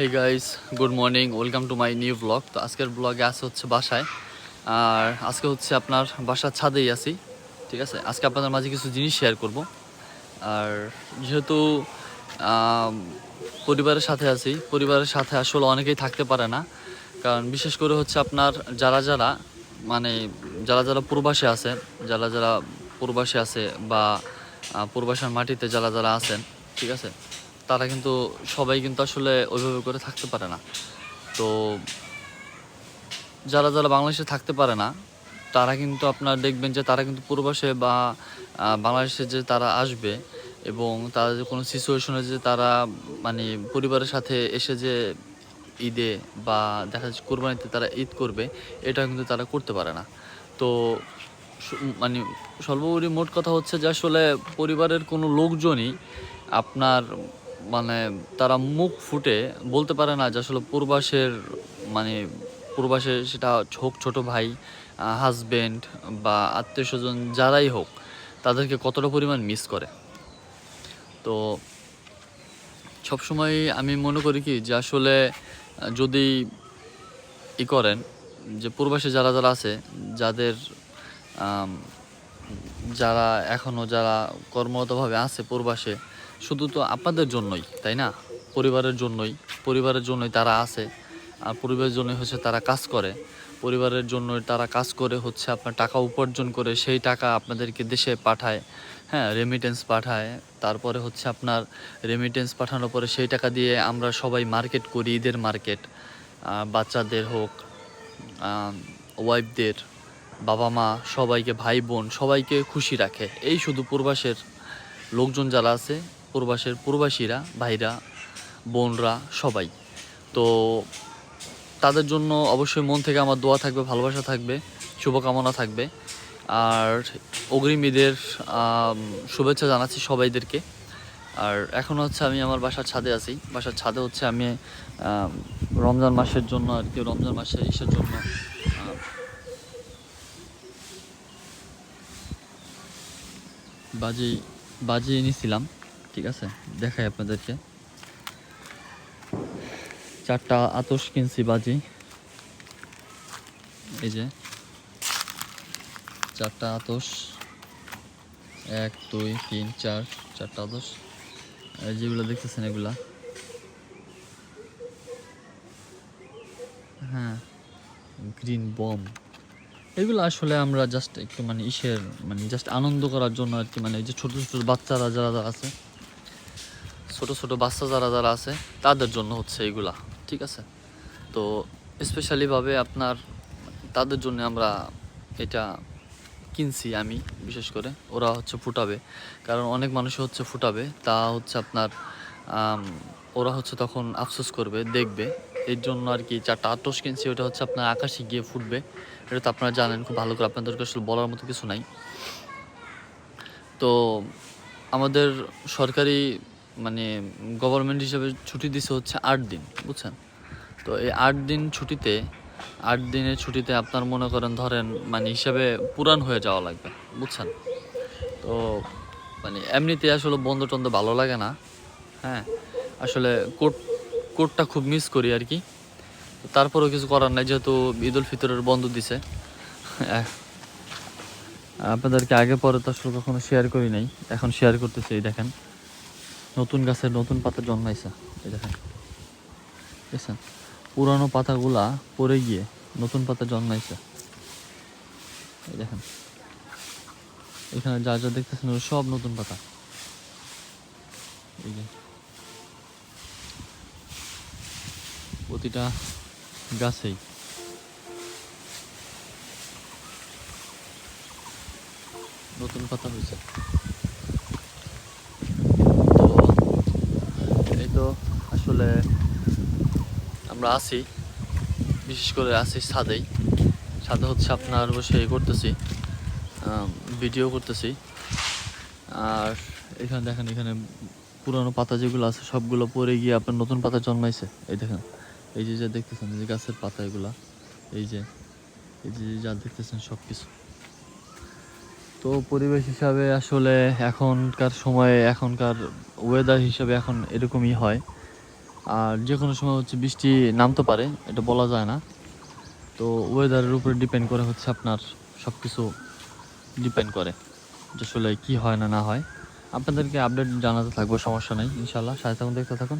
Hey guys, good morning, welcome to my new blog. তো আজকের ব্লগে আসে হচ্ছে বাসায়। আর আজকে হচ্ছে আপনার বাসার ছাদেই আছি, ঠিক আছে। আজকে আপনাদের মাঝে কিছু জিনিস শেয়ার করব। আর যেহেতু আম, পরিবারের সাথে আছি, পরিবারের সাথে আসলে অনেকেই থাকতে পারে না। কারণ বিশেষ করে হচ্ছে আপনার যারা যারা মানে যারা যারা প্রবাসে আছে, যারা যারা প্রবাসে আছে বা প্রবাসের মাটিতে যারা যারা আছেন, ঠিক আছে, তারা কিন্তু সবাই কিন্তু আসলে ওইভাবে করে থাকতে পারে না। তো যারা যারা বাংলাদেশে থাকতে পারে না, তারা কিন্তু আপনার দেখবেন যে তারা কিন্তু প্রবাসে বা বাংলাদেশে যে তারা আসবে এবং তারা যে কোনো সিচুয়েশনে যে তারা মানে পরিবারের সাথে এসে যে ঈদে বা দেখা যাচ্ছে কোরবানিতে তারা ঈদ করবে, এটা কিন্তু তারা করতে পারে না। তো মানে সর্বোপরি মোট কথা হচ্ছে যে আসলে পরিবারের কোনো লোকজনই আপনার মানে তারা মুখ ফুটে বলতে পারে না যে আসলে প্রবাসের মানে প্রবাসে সেটা হোক ছোটো ভাই, হাজবেন্ড বা আত্মীয় স্বজন যারাই হোক, তাদেরকে কতটা পরিমাণ মিস করে। তো সবসময় আমি মনে করি কি যে আসলে যদি করেন যে প্রবাসে যারা যারা আছে, যাদের যারা এখনও যারা কর্মরতভাবে আছে প্রবাসে, শুধু তো আপনাদের জন্যই, তাই না? পরিবারের জন্যই তারা আছে। আর পরিবারের জন্যই হচ্ছে তারা কাজ করে। পরিবারের জন্যই তারা কাজ করে হচ্ছে আপনার টাকা উপার্জন করে সেই টাকা আপনাদেরকে দেশে পাঠায়। হ্যাঁ, রেমিটেন্স পাঠায়। তারপরে হচ্ছে আপনার রেমিটেন্স পাঠানোর পরে সেই টাকা দিয়ে আমরা সবাই মার্কেট করি, ঈদের মার্কেট। বাচ্চাদের হোক, ওয়াইফদের, বাবা মা সবাইকে, ভাই বোন সবাইকে খুশি রাখে। এই শুধু প্রবাসের লোকজন যারা আছে, প্রবাসীরা, ভাইরা, বোনরা সবাই। তো তাদের জন্য অবশ্যই মন থেকে আমার দোয়া থাকবে, ভালোবাসা থাকবে, শুভকামনা থাকবে। আর অগ্রিম ঈদের শুভেচ্ছা জানাচ্ছি সবাইদেরকে। আর এখন হচ্ছে আমি আমার বাসার ছাদে আছি। বাসার ছাদে হচ্ছে আমি রমজান মাসের জন্য আর কি, রমজান মাসের ইসের জন্য বাজি বাজি এনেছিলাম, ঠিক আছে। দেখাই আপনাদেরকে, 4টা আতশ কিনছি বাজি। এই যে 4টা আতশ, 1 2 3 4, 4টা আতশ। যেগুলো দেখতেছেন এগুলা, হ্যাঁ, গ্রিন বম। এগুলো আসলে আমরা জাস্ট একটু মানে মানে জাস্ট আনন্দ করার জন্য আর কি, মানে এই যে ছোটো ছোটো বাচ্চারা যারা যারা আছে, ছোটো ছোটো বাচ্চা যারা যারা আছে, তাদের জন্য হচ্ছে এগুলা, ঠিক আছে। তো স্পেশালিভাবে আপনার তাদের জন্য আমরা এটা কিনছি আমি, বিশেষ করে ওরা হচ্ছে ফুটাবে। কারণ অনেক মানুষ হচ্ছে ফুটাবে, তা হচ্ছে আপনার ওরা হচ্ছে তখন আফসোস করবে, দেখবে। এর জন্য আর কি 4টা আতশ কিনছি। ওটা হচ্ছে আপনার আকাশে গিয়ে ফুটবে, এটা তো আপনারা জানেন খুব ভালো করে, আপনাদেরকে আসলে বলার মতো কিছু নাই। তো আমাদের সরকারি মানে গভর্নমেন্ট হিসেবে ছুটি দিছে হচ্ছে 8 দিন, বুঝছেন। তো এই 8 দিনের ছুটিতে আপনার মনে করেন ধরেন মানে হিসাবে পুরান হয়ে যাওয়া লাগবে, বুঝছেন। তো মানে এমনিতে আসলে বন্ধ টন্ধ ভালো লাগে না। হ্যাঁ, আসলে কোর্টটা খুব মিস করি আর কি। তারপরেও কিছু করার নাই, যেহেতু ঈদ উল ফিতরের বন্ধ দিছে। আপনাদেরকে আগে পরে তো আসলে কখনো শেয়ার করি নাই, এখন শেয়ার করতেছি। এই দেখেন, নতুন গাছের নতুন পাতা জন্মাইছে। এই দেখেন, বুঝছেন, পুরানো পাতাগুলা পড়ে গিয়ে নতুন পাতা জন্মাইছে। এই দেখেন, এখানে যা যা দেখতেছেন সব নতুন পাতা। এই যে প্রতিটা গাছেই নতুন পাতা হয়েছে। তো এই তো আসলে আমরা আছি, বিশেষ করে আছি ছাদেই। ছাদে হচ্ছে আপনার বসে করতেছি, ভিডিও করতেছি। আর এখানে দেখেন, এখানে পুরানো পাতা যেগুলো আছে সবগুলো পড়ে গিয়ে আপনার নতুন পাতা জন্মাইছে। এই দেখেন, এই যে যা দেখতেছেন, এই যে গাছের পাতা এগুলা, এই যে যা দেখতেছেন সব কিছু। তো পরিবেশ হিসাবে আসলে এখনকার সময়ে, এখনকার ওয়েদার হিসাবে এখন এরকমই হয়। আর যে কোনো সময় হচ্ছে বৃষ্টি নামতে পারে, এটা বলা যায় না। তো ওয়েদারের উপরে ডিপেন্ড করে হচ্ছে আপনার সব কিছু ডিপেন্ড করে যে আসলে কী হয় না না হয়। আপনাদেরকে আপডেট জানাতে থাকবো, সমস্যা নেই ইনশাল্লাহ। সাথে থাকুন, দেখতে থাকুন।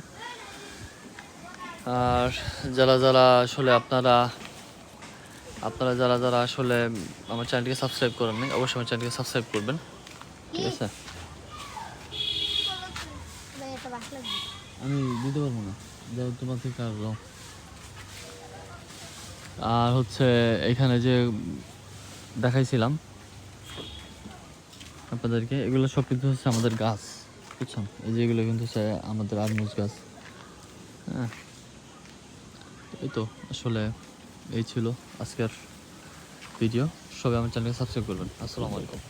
আর যারা যারা আসলে আপনারা যারা যারা আসলে আমার চ্যানেলটিকে সাবস্ক্রাইব করেন নাই, অবশ্যই আমার চ্যানেলটিকে সাবস্ক্রাইব করবেন, ঠিক আছে? আমি দিতে পারবো না, যাও তোমার থেকে আর যাও। আর হচ্ছে এখানে যে দেখাইছিলাম আপনাদেরকে, এগুলো সব কিন্তু হচ্ছে আমাদের গাছ, বুঝছেন? এই যে এগুলো কিন্তু হচ্ছে আমাদের আরমুজ গাছ। হ্যাঁ, এই তো আসলে এই ছিল আজকের ভিডিও। সবাই আমার চ্যানেলকে সাবস্ক্রাইব করবেন। আসসালামু আলাইকুম।